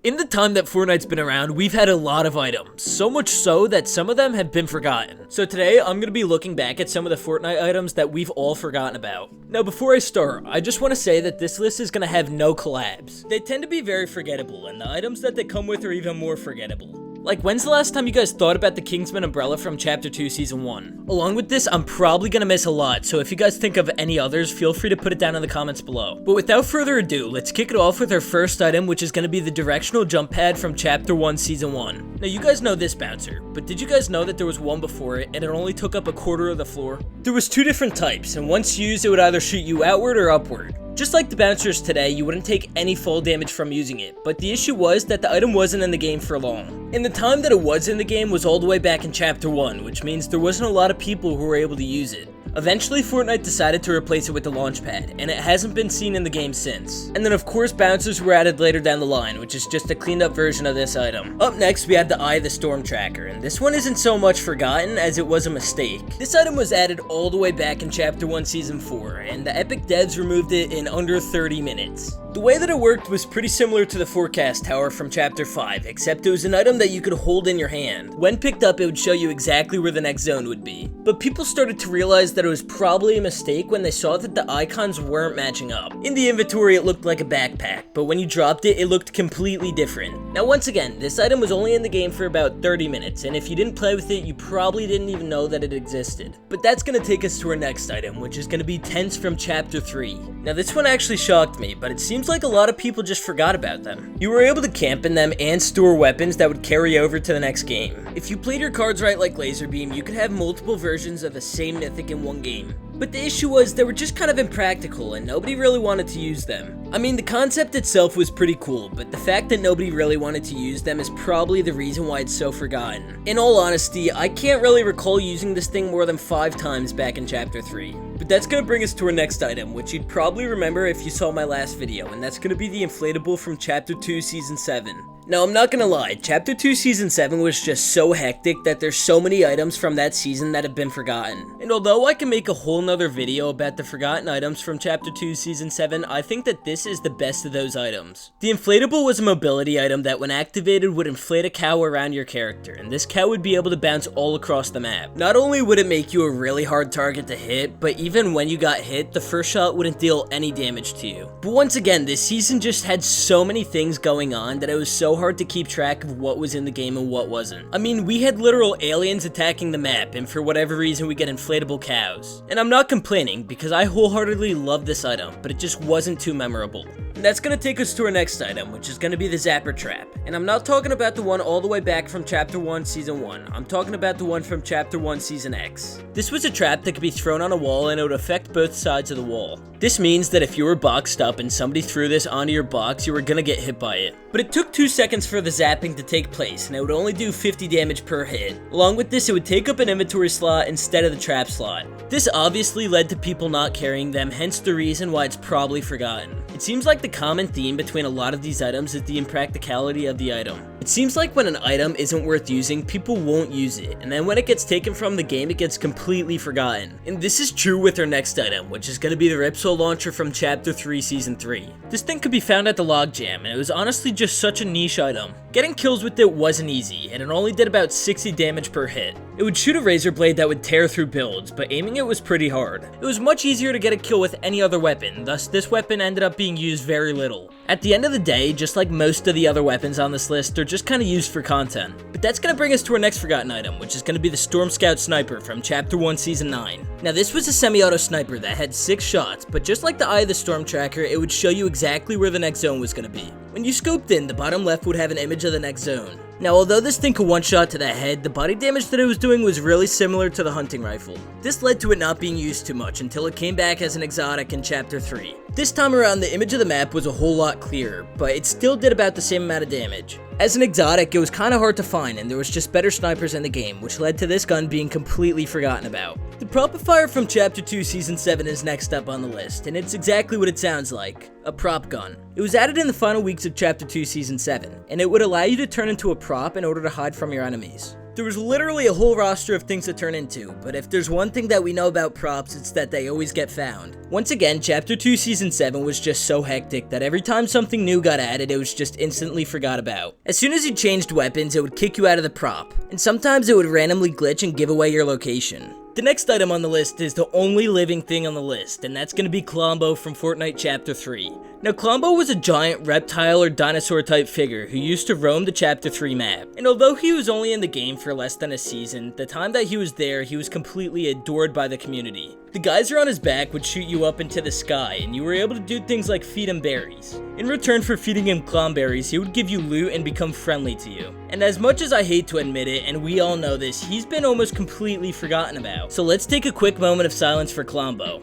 In the time that Fortnite's been around, we've had a lot of items, so much so that some of them have been forgotten. So today, I'm going to be looking back at some of the Fortnite items that we've all forgotten about. Now before I start, I just want to say that this list is going to have no collabs. They tend to be very forgettable, and the items that they come with are even more forgettable. Like, when's the last time you guys thought about the Kingsman umbrella from Chapter 2 Season 1? Along with this, I'm probably gonna miss a lot, so if you guys think of any others, feel free to put it down in the comments below. But without further ado, let's kick it off with our first item, which is gonna be the Directional Jump Pad from Chapter 1 Season 1. Now, you guys know this bouncer, but did you guys know that there was one before it, and it only took up a quarter of the floor? There was two different types, and once used, it would either shoot you outward or upward. Just like the bouncers today, you wouldn't take any fall damage from using it, but the issue was that the item wasn't in the game for long. And the time that it was in the game was all the way back in Chapter 1, which means there wasn't a lot of people who were able to use it. Eventually, Fortnite decided to replace it with the launch pad, and it hasn't been seen in the game since. And then of course, bouncers were added later down the line, which is just a cleaned up version of this item. Up next, we had the Eye of the Storm Tracker, and this one isn't so much forgotten as it was a mistake. This item was added all the way back in Chapter 1 Season 4, and the Epic devs removed it in under 30 minutes. The way that it worked was pretty similar to the Forecast Tower from Chapter 5, except it was an item that you could hold in your hand. When picked up, it would show you exactly where the next zone would be. But people started to realize that it was probably a mistake when they saw that the icons weren't matching up. In the inventory, it looked like a backpack, but when you dropped it, it looked completely different. Now once again, this item was only in the game for about 30 minutes, and if you didn't play with it, you probably didn't even know that it existed. But that's gonna take us to our next item, which is gonna be Tents from Chapter 3. Now this one actually shocked me, but it seems like a lot of people just forgot about them. You were able to camp in them and store weapons that would carry over to the next game. If you played your cards right like Laser Beam, you could have multiple versions of the same mythic in one game. But the issue was they were just kind of impractical and nobody really wanted to use them. I mean, the concept itself was pretty cool, but the fact that nobody really wanted to use them is probably the reason why it's so forgotten. In all honesty, I can't really recall using this thing more than 5 times back in Chapter 3. But that's gonna bring us to our next item, which you'd probably remember if you saw my last video, and that's gonna be the Inflate-a-Bull from Chapter 2 Season 7. Now, I'm not gonna lie, Chapter 2 Season 7 was just so hectic that there's so many items from that season that have been forgotten. And although I can make a whole nother video about the forgotten items from Chapter 2 Season 7, I think that this is the best of those items. The Inflate-a-Bull was a mobility item that when activated would inflate a cow around your character, and this cow would be able to bounce all across the map. Not only would it make you a really hard target to hit, but even when you got hit, the first shot wouldn't deal any damage to you. But once again, this season just had so many things going on that it was so hard to keep track of what was in the game and what wasn't. I mean, we had literal aliens attacking the map, and for whatever reason we get inflatable cows. And I'm not complaining, because I wholeheartedly love this item, but it just wasn't too memorable. And that's gonna take us to our next item, which is gonna be the Zapper Trap. And I'm not talking about the one all the way back from Chapter 1 Season 1, I'm talking about the one from Chapter 1 Season X. This was a trap that could be thrown on a wall and it would affect both sides of the wall. This means that if you were boxed up and somebody threw this onto your box, you were gonna get hit by it. But it took 2 seconds for the zapping to take place, and it would only do 50 damage per hit. Along with this, it would take up an inventory slot instead of the trap slot. This obviously led to people not carrying them, hence the reason why it's probably forgotten. It seems like the common theme between a lot of these items is the impracticality of the item. It seems like when an item isn't worth using, people won't use it, and then when it gets taken from the game, it gets completely forgotten. And this is true with our next item, which is going to be the RipSaw Launcher from Chapter 3 Season 3. This thing could be found at the log jam, and it was honestly just such a niche item. Getting kills with it wasn't easy, and it only did about 60 damage per hit. It would shoot a razor blade that would tear through builds, but aiming it was pretty hard. It was much easier to get a kill with any other weapon, thus this weapon ended up being used very little. At the end of the day, just like most of the other weapons on this list, they're just kind of used for content. But that's going to bring us to our next forgotten item, which is going to be the Storm Scout Sniper from Chapter 1 Season 9. Now this was a semi-auto sniper that had 6 shots, but just like the Eye of the Storm Tracker, it would show you exactly where the next zone was going to be. When you scoped in, the bottom left would have an image of the next zone. Now, although this thing could one-shot to the head, the body damage that it was doing was really similar to the hunting rifle. This led to it not being used too much until it came back as an exotic in Chapter 3. This time around, the image of the map was a whole lot clearer, but it still did about the same amount of damage. As an exotic, it was kinda hard to find, and there was just better snipers in the game, which led to this gun being completely forgotten about. The Prop-ifier from Chapter 2 Season 7 is next up on the list, and it's exactly what it sounds like. A prop gun. It was added in the final weeks of Chapter 2 Season 7, and it would allow you to turn into a prop in order to hide from your enemies. There was literally a whole roster of things to turn into, but if there's one thing that we know about props, it's that they always get found. Once again, Chapter 2 Season 7 was just so hectic that every time something new got added, it was just instantly forgot about. As soon as you changed weapons, it would kick you out of the prop, and sometimes it would randomly glitch and give away your location. The next item on the list is the only living thing on the list, and that's going to be Klombo from Fortnite Chapter 3. Now, Klombo was a giant reptile or dinosaur type figure who used to roam the Chapter 3 map, and although he was only in the game for less than a season, the time that he was there, he was completely adored by the community. The geyser on his back would shoot you up into the sky, and you were able to do things like feed him berries. In return for feeding him clomberries, he would give you loot and become friendly to you. And as much as I hate to admit it, and we all know this, he's been almost completely forgotten about. So let's take a quick moment of silence for Klombo.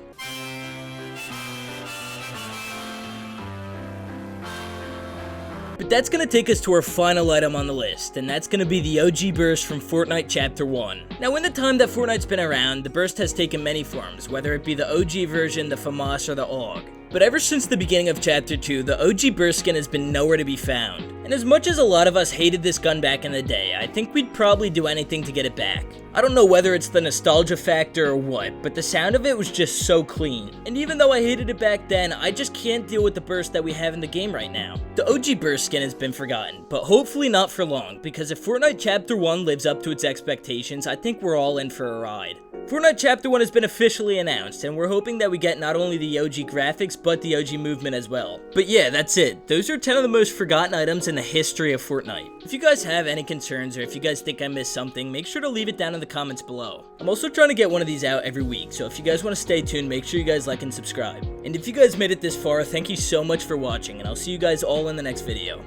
But that's going to take us to our final item on the list, and that's going to be the OG burst from Fortnite Chapter 1. Now, in the time that Fortnite's been around, the burst has taken many forms, whether it be the OG version, the FAMAS, or the AUG. But ever since the beginning of Chapter 2, the OG burst skin has been nowhere to be found. And as much as a lot of us hated this gun back in the day, I think we'd probably do anything to get it back. I don't know whether it's the nostalgia factor or what, but the sound of it was just so clean. And even though I hated it back then, I just can't deal with the burst that we have in the game right now. The OG burst skin has been forgotten, but hopefully not for long, because if Fortnite Chapter 1 lives up to its expectations, I think we're all in for a ride. Fortnite Chapter 1 has been officially announced, and we're hoping that we get not only the OG graphics, but the OG movement as well. But yeah, that's it. Those are 10 of the most forgotten items in the history of Fortnite. If you guys have any concerns, or if you guys think I missed something, make sure to leave it down in the comments below. I'm also trying to get one of these out every week, so if you guys want to stay tuned, make sure you guys like and subscribe. And if you guys made it this far, thank you so much for watching, and I'll see you guys all in the next video.